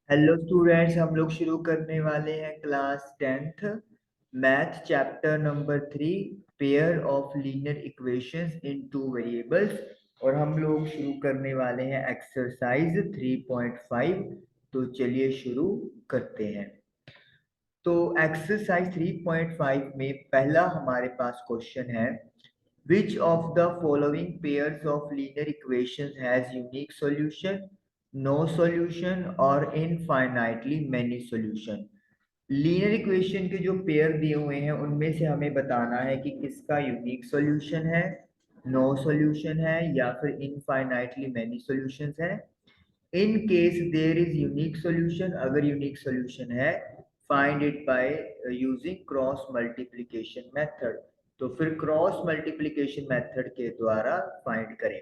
Hello students, हम लोग शुरू करने वाले हैं class 10th math chapter number 3 pair of linear equations in two variables. और हम लोग शुरू करने वाले हैं एक्सरसाइज 3.5। तो चलिए शुरू करते हैं। तो एक्सरसाइज 3.5 में पहला हमारे पास क्वेश्चन है, Which of the following pairs of linear equations has unique solution, no solution or infinitely many solution? Linear equation के जो पेयर दिए हुए हैं उनमें से हमें बताना है कि किसका यूनिक सॉल्यूशन है, नो सॉल्यूशन है या फिर इनफाइनाइटली मैनी सॉल्यूशंस है। In case there is unique solution, अगर यूनिक सॉल्यूशन है, find it by using cross multiplication method. तो फिर क्रॉस मल्टीप्लिकेशन मेथड के द्वारा फाइंड करें।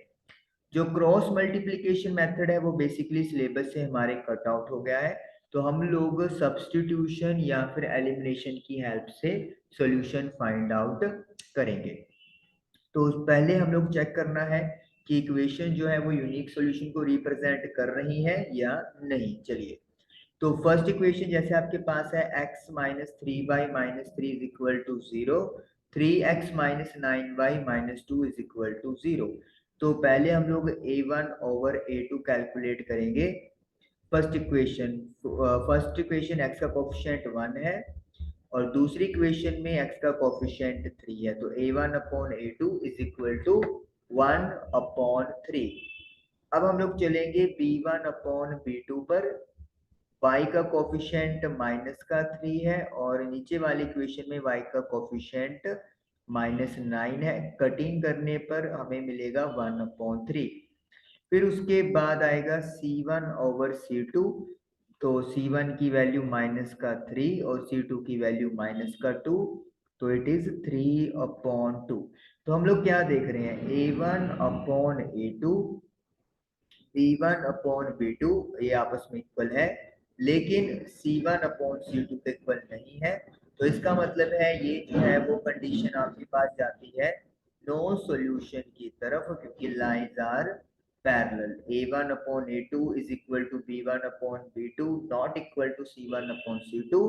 जो क्रॉस मल्टीप्लिकेशन मेथड है वो बेसिकली सिलेबस से हमारे कट आउट हो गया है। तो हम लोग सब्स्टिट्यूशन या फिर एलिमिनेशन की हेल्प से सॉल्यूशन फाइंड आउट करेंगे। तो पहले हम लोग चेक करना है कि इक्वेशन जो है वो यूनिक सॉल्यूशन को रिप्रेजेंट कर रही है या नहीं। चलिए, तो फर्स्ट इक्वेशन जैसे आपके पास है x minus three y minus three is equal to zero, 3x minus nine y minus two is equal to zero. तो पहले हम लोग a1 ओवर a2 कैलकुलेट करेंगे। फर्स्ट इक्वेशन x का कोफिशिएंट 1 है और दूसरी इक्वेशन में x का कोफिशिएंट 3 है। तो a1 upon a2 is equal to 1 upon 3। अब हम लोग चलेंगे b1 अपॉन b2 पर। y का कोफिशिएंट माइनस का 3 है और नीचे वाली इक्वेशन में y का कोफिशिएंट माइनस 9 है। कटिंग करने पर हमें मिलेगा 1 अपॉन 3। फिर उसके बाद आएगा C1 ओवर C2। तो C1 की वैल्यू माइनस का 3 और C2 की वैल्यू माइनस का 2। तो इट इज 3 अपॉन 2। तो हम लोग क्या देख रहे हैं, A1 upon A2, B1 upon B2 ये आपस में इक्वल है, लेकिन C1 अपॉन C2 के इक्वल नहीं है। तो इसका मतलब है ये जो है वो कंडीशन आपके पास जाती है नो सॉल्यूशन की तरफ, क्योंकि lines are parallel. A1 upon A2 is equal to B1 upon B2 not equal to C1 upon C2।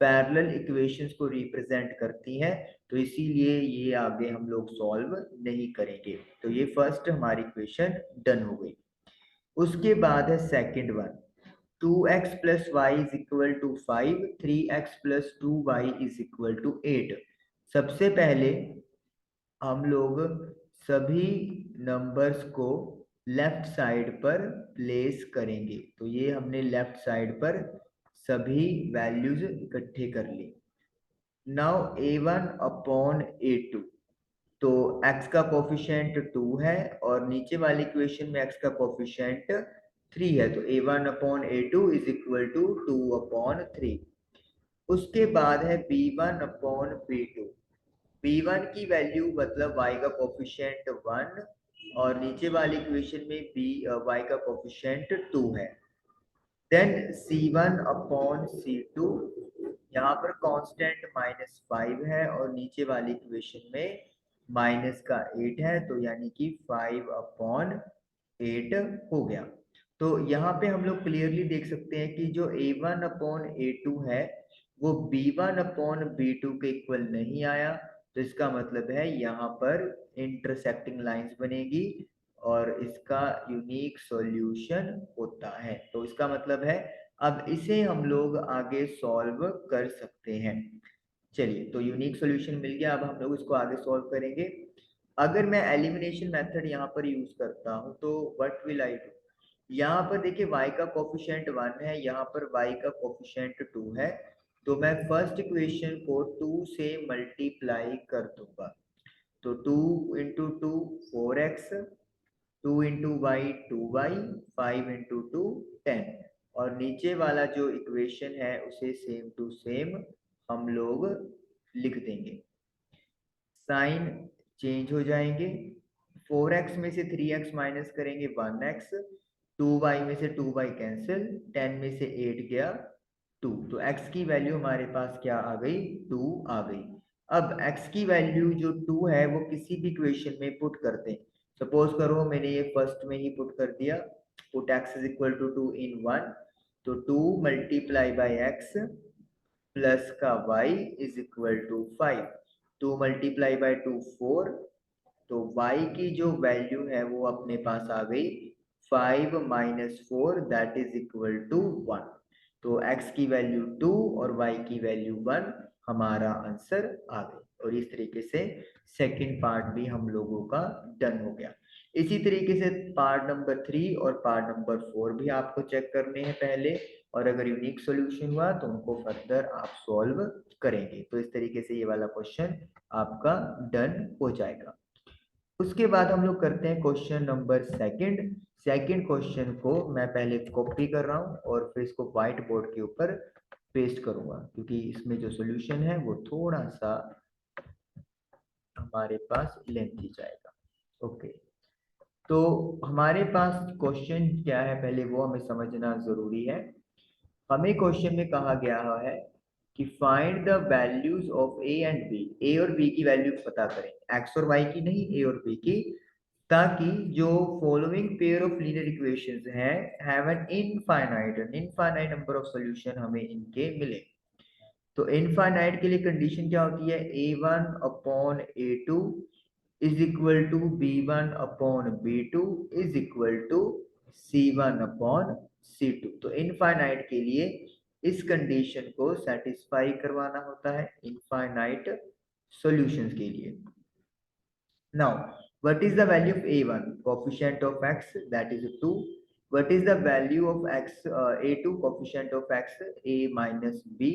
Parallel equations को रिप्रेजेंट करती हैं, तो इसीलिए ये आगे हम लोग सॉल्व नहीं करेंगे। तो ये फर्स्ट हमारी इक्वेशन डन हो गई। उसके बाद है second one, 2x plus y is equal to 5, 3x plus 2y is equal to 8। सबसे पहले हम लोग सभी नंबर्स को लेफ्ट साइड पर प्लेस करेंगे। तो ये हमने लेफ्ट साइड पर सभी वैल्यूज इकट्ठे कर ली। Now a1 upon a2। तो x का कोफिशिएंट 2 है और नीचे वाली इक्वेशन में x का कोफिशिएंट 3 है। तो a1 upon a2 is equal to 2 upon 3। उसके बाद है b1 अपॉन b2। b1 की वैल्यू मतलब y का कोफिशिएंट 1 और नीचे वाली इक्वेशन में y का कोफिशिएंट 2 है। देन c1 अपॉन c2, यहाँ पर कांस्टेंट -5 है और नीचे वाली इक्वेशन में माइनस का 8 है। तो यानी कि 5 अपॉन 8 हो गया। तो यहाँ पे हम लोग क्लियरली देख सकते हैं कि जो a1 अपॉन a2 है वो b1 अपॉन b2 के इक्वल नहीं आया। तो इसका मतलब है यहाँ पर इंटरसेक्टिंग लाइंस बनेगी और इसका यूनिक सॉल्यूशन होता है। तो इसका मतलब है अब इसे हम लोग आगे सॉल्व कर सकते हैं। चलिए, तो यूनिक सॉल्यूशन मिल गया। अब हम लोग इसको आगे सॉल्व करेंगे। अगर मैं एलिमिनेशन मेथड यहाँ पर यूज करता हूँ तो व्हाट विल आई डू। यहाँ पर देखिए y का कोफिशिएंट 1 है, यहाँ पर y का कोफिशिएंट 2 है। तो मैं फर्स्ट इक्वेशन को 2 से मल्टीप्लाई कर दूंगा। तो 2 into two 4x, 2 into y 2y, 5 into two 10। और नीचे वाला जो इक्वेशन है उसे सेम टू सेम हम लोग लिख देंगे। साइन चेंज हो जाएंगे। 4x में से 3x माइनस करेंगे 1x, 2y में से 2y कैंसिल, 10 में से 8 गया 2। तो x की वैल्यू हमारे पास क्या आ गई, 2 आ गई। अब x की वैल्यू जो 2 है वो किसी भी इक्वेशन में पुट करते हैं। सपोज करो मैंने ये फर्स्ट में ही पुट कर दिया, put x is equal to 2 in 1। तो 2 मल्टीप्लाई बाई एक्स प्लस का y is equal to 5। 2 multiply by 2 4, तो y की जो वैल्यू है वो अपने पास आ गई 5 minus 4 that is equal to 1। तो x की वैल्यू 2 और y की वैल्यू 1, हमारा आंसर आ गई। और इस तरीके से सेकंड पार्ट भी हम लोगों का डन हो गया। इसी तरीके से पार्ट नंबर 3 और पार्ट नंबर 4 भी आपको चेक करने हैं पहले, और अगर यूनिक सॉल्यूशन हुआ तो उनको फर्दर आप सॉल्व करेंगे। तो इस तरीके से ये वाला क्वेश्चन आपका डन हो जाएगा। उसके बाद हम लोग करते हैं क्वेश्चन नंबर सेकंड क्वेश्चन को मैं पहले कॉपी कर रहा हूं और फिर इसको व्हाइट बोर्ड के ऊपर पेस्ट करूंगा, क्योंकि इसमें जो सॉल्यूशन है वो थोड़ा सा हमारे पास लेंथी जाएगा। ओके, तो हमारे पास क्वेश्चन क्या है पहले वो हमें समझना जरूरी है। हमें क्वेश्चन में कहा गया है कि find the values of A and B. A और बी की वैल्यू पता करें, एक्स और वाई की नहीं, ए और बी की, ताकि जो following pair of linear equations हैं have an infinite number of solution हमें इनके मिले। तो इनफाइनाइट के लिए कंडीशन क्या होती है, a1 upon a2 is equal to b1 upon b2 is equal to c1 upon c2। तो इनफाइनाइट के लिए इस कंडीशन को सेटिस्फाई करवाना होता है इनफाइनाइट सॉल्यूशंस के लिए। Now what is the value of a1, coefficient of x, that is 2. What is the value of x, a2, coefficient of x, a minus b.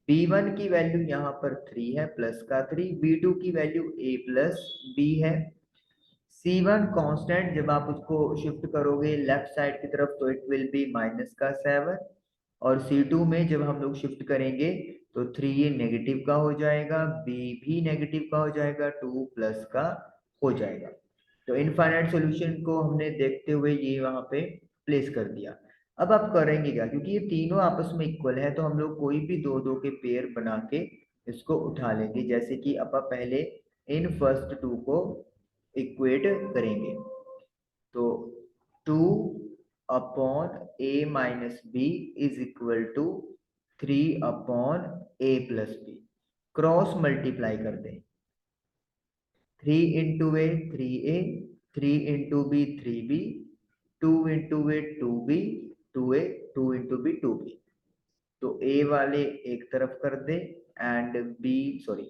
b1 की वैल्यू यहाँ पर 3 है, प्लस का 3। b2 की value a plus b है। c1 constant, जब आप उसको शिफ्ट करोगे लेफ्ट साइड की तरफ तो इट विल बी माइनस का 7, और c2 में जब हम लोग शिफ्ट करेंगे तो 3 ये नेगेटिव का हो जाएगा, b भी नेगेटिव का हो जाएगा, 2 प्लस का हो जाएगा। तो इनफाइनाइट सॉल्यूशन को हमने देखते हुए ये वहां पे प्लेस कर दिया। अब आप करेंगे क्या, क्योंकि ये तीनों आपस में इक्वल है तो हम लोग कोई भी दो दो के पेयर बना के इसको उठा लेंगे। जैसे कि अब आप पहले इन फर्स्ट टू को इक्वेट करेंगे, तो 2 upon a minus B is equal to 3 upon a plus B. Cross multiply कर दें, 3 into A 3a, 3 into B 3b, 2 into A 2b, 2a, 2 into B 2b। तो a वाले एक तरफ कर दे एंड b, सॉरी,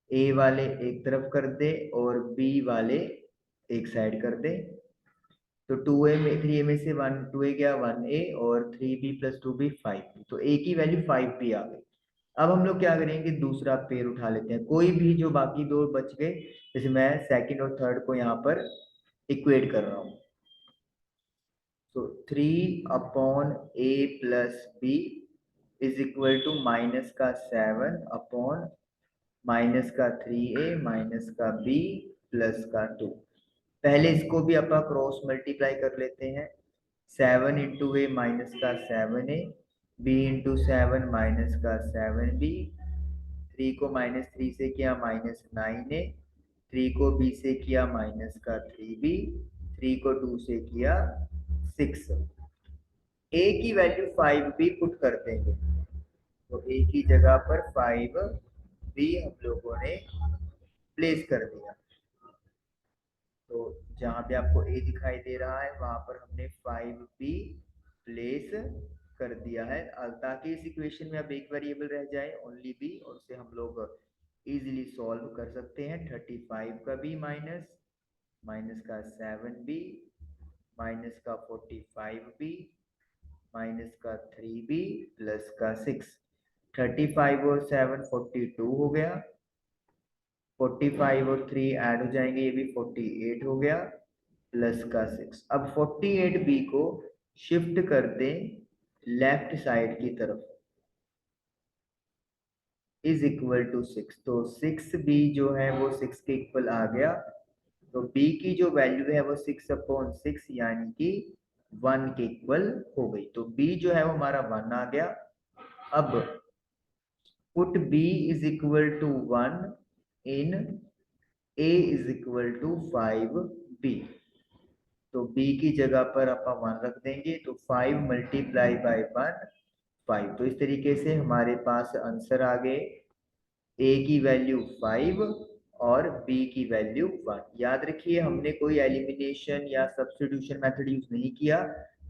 a वाले एक तरफ कर दे और b वाले एक साइड कर दे। तो 2a में 3a में से 1 2a गया 1a और 3b प्लस 2b 5b, तो a की वैल्यू 5b आ गई। अब हम लोग क्या करेंगे, दूसरा पेयर उठा लेते हैं, कोई भी जो बाकी दो बच गए, जैसे मैं सेकंड और थर्ड को यहाँ पर इक्वेट कर रहा हूँ। तो 3 upon a plus b is equal to minus का 7 अपॉन माइनस का 3a माइनस का b प्लस का 2। पहले इसको भी अपन क्रॉस मल्टीप्लाई कर लेते हैं, 7 इंटू ए माइनस का 7a, b इंटू 7 माइनस का 7b, 3 को माइनस 3 से किया माइनस 9a, 3 को b से किया माइनस का 3b, 3 को 2 से किया 6। a की वैल्यू 5b पुट कर देंगे, तो a की जगह पर 5b हम लोगों ने प्लेस कर दिया। तो जहां पे आपको a दिखाई दे रहा है वहां पर हमने 5b प्लेस कर दिया है, ताकि इस इक्वेशन में अब एक वेरिएबल रह जाए ओनली b, और उसे हम लोग इजीली सॉल्व कर सकते हैं। 35 का b माइनस, माइनस का 7b, माइनस का 45b, माइनस का 3b प्लस का 6। 35 और 7 42 हो गया, 45 और 3 ऐड हो जाएंगे, ये भी 48 हो गया, प्लस का 6। अब 48b को शिफ्ट कर दें लेफ्ट साइड की तरफ, इज इक्वल टू 6। तो 6b जो है वो 6 के इक्वल आ गया, तो b की जो वैल्यू है वो 6 अपॉन 6 यानी कि 1 के इक्वल हो गई। तो b जो है वो हमारा 1 आ गया। अब put b is equal to 1 in a is equal to 5b। तो b की जगह पर अपन 1 रख देंगे, तो 5 मल्टीप्लाई बाई 1 5। तो इस तरीके से हमारे पास आंसर आ गए, a की वैल्यू 5 और b की वैल्यू 1। याद रखिए हमने कोई एलिमिनेशन या सब्स्टिट्यूशन मेथड यूज नहीं किया,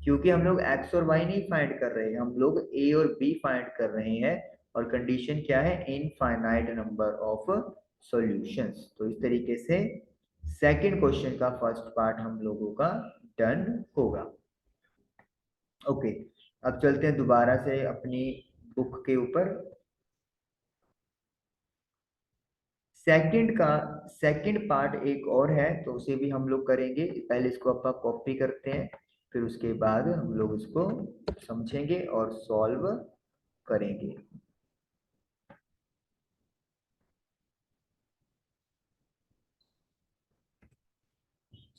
क्योंकि हम लोग x और y नहीं फाइंड कर रहे हैं, हम लोग a और b फाइंड कर रहे हैं। और कंडीशन क्या है, इनफाइनाइट नंबर ऑफ सॉल्यूशंस। तो इस तरीके से सेकंड क्वेश्चन का फर्स्ट पार्ट हम लोगों का डन होगा। ओके, अब चलते हैं दोबारा से अपनी बुक के ऊपर। सेकंड पार्ट एक और है, तो उसे भी हम लोग करेंगे। पहले इसको अपन कॉपी करते हैं, फिर उसके बाद हम लोग इसको समझेंगे और सॉल्व करेंगे।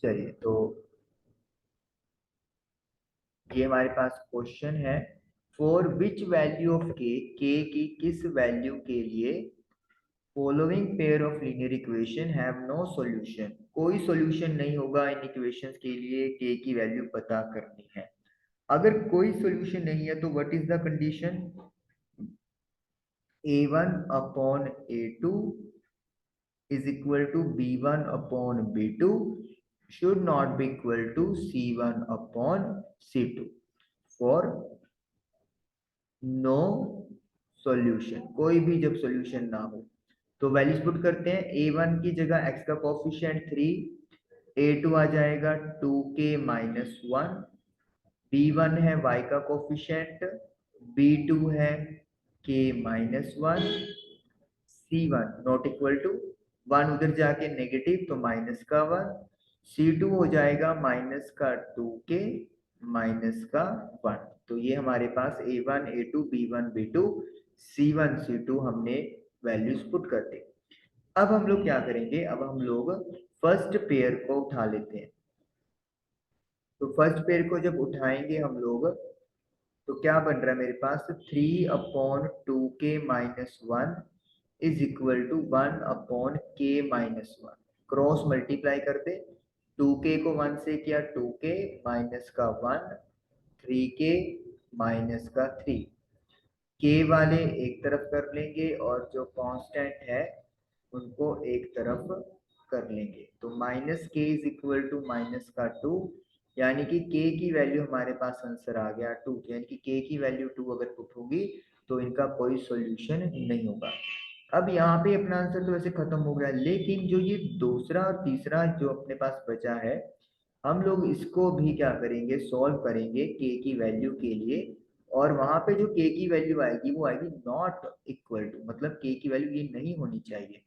चलिए, तो ये हमारे पास क्वेश्चन है, for which value of k की किस वैल्यू के लिए following pair of linear equation have no solution, कोई सॉल्यूशन नहीं होगा इन इक्वेशंस के लिए, के की वैल्यू पता करनी है। अगर कोई सॉल्यूशन नहीं है तो what is the condition, a1 upon a2 is equal to b1 upon b2 should not be equal to c1 upon c2 for no solution, कोई भी जब सॉल्यूशन ना हो। तो वैल्यूज पुट करते हैं, a1 की जगह x का कोफिशिएंट 3, a2 आ जाएगा 2k-1, b1 है y का कोफिशिएंट, b2 है k-1, c1 not equal to 1, उधर जाके नेगेटिव तो माइनस का 1, c2 हो जाएगा माइनस का 2k माइनस का 1। तो ये हमारे पास a1 a2 b1 b2 c1 c2 हमने वैल्यूज पुट कर दी। अब हम लोग क्या करेंगे, अब हम लोग फर्स्ट पेयर को उठा लेते हैं। तो फर्स्ट पेयर को जब उठाएंगे हम लोग, तो क्या बन रहा है मेरे पास, 3/2k-1 is equal to 1/k-1। Cross multiply कर दे, 2k को 1 से किया 2k माइनस का 1, 3k माइनस का 3, के वाले एक तरफ कर लेंगे और जो कांस्टेंट है उनको एक तरफ कर लेंगे। तो माइनस के इज इक्वल टू माइनस का 2, यानी कि के की वैल्यू हमारे पास आंसर आ गया 2, यानी कि के की वैल्यू 2 अगर पुट होगी तो इनका कोई सॉल्यूशन नहीं होगा। अब यहाँ पे अपना आंसर तो वैसे खत्म हो गया, लेकिन जो ये दूसरा और तीसरा जो अपने पास बचा है, हम लोग इसको भी क्या करेंगे, सॉल्व करेंगे के की वैल्यू के लिए। और वहां पे जो के की वैल्यू आएगी वो आएगी नॉट इक्वल टू, मतलब के की वैल्यू ये नहीं होनी चाहिए।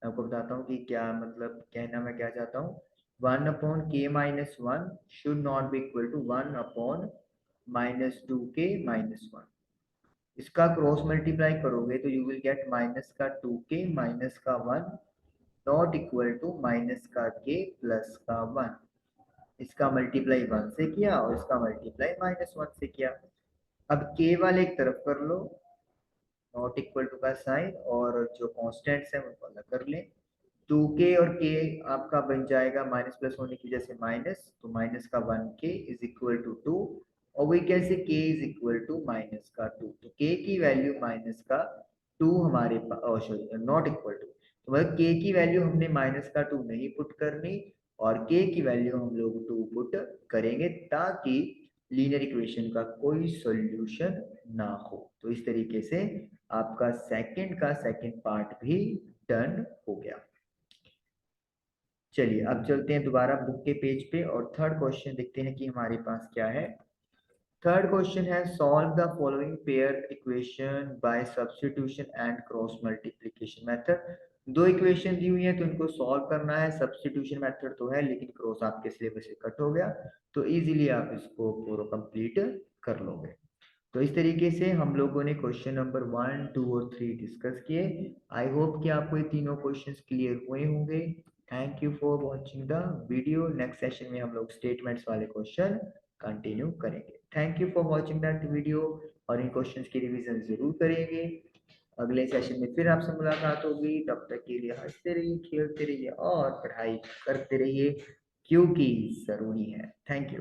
मैं आपको बताता हूँ कि क्या मतलब कहना मैं क्या चाहता हूँ, 1/k-1 should not be equal to 1/-2k-1। इसका क्रॉस मल्टीप्लाई करोगे तो यू विल गेट माइनस का 2k माइनस का 1 नॉट इक्वल टू माइनस का k प्लस का 1। इसका मल्टीप्लाई 1 से किया और इसका मल्टीप्लाई -1 से किया। अब के वाले एक तरफ कर लो, नॉट इक्वल टू का साइन, और जो कॉन्स्टेंट्स है उनको अलग कर लें। 2k और k आपका बन जाएगा माइनस प्लस होने की वजह से माइनस, तो माइनस का 1k इज इक्वल टू 2, और वही कैसे k is equal to minus का 2, तो k की वैल्यू माइनस का 2 हमारे पास नॉट इक्वल टू, तो मतलब k की वैल्यू हमने माइनस का 2 नहीं पुट करनी, और k की वैल्यू हम लोग 2 पुट करेंगे, ताकि लीनियर इक्वेशन का कोई सॉल्यूशन ना हो। तो इस तरीके से आपका सेकंड का सेकंड पार्ट भी डन हो गया। चलिए, अब चलते हैं दोबारा बुक के पेज पे और थर्ड क्वेश्चन देखते हैं कि हमारे पास क्या है। थर्ड क्वेश्चन है, solve the following pair equation by substitution and cross multiplication method. दो इक्वेशन दी हुई है तो इनको सॉल्व करना है, सब्स्टिट्यूशन मेथड तो है लेकिन क्रॉस आपके सिलेबस से कट हो गया, तो इजीली आप इसको पूरा कंप्लीट कर लोगे। तो इस तरीके से हम लोगों ने क्वेश्चन नंबर 1, 2 और 3 डिस्कस किए। आई होप कि आपको ये तीनों क्वेश्चंस क्लियर हुए होंगे। Thank you for watching the video. Next session में हम लोग स्टेटमेंट्स वाले क्वेश्चन कंटिन्यू करेंगे। Thank you for watching that video, और इन क्वेश्चंस की रिवीजन जरूर करेंगे। अगले सेशन में फिर आपसे मुलाकात होगी, तब तक के लिए हंसते रहिए, खेलते रहिए और पढ़ाई करते रहिए। क्योंकि जरूरी है। Thank you.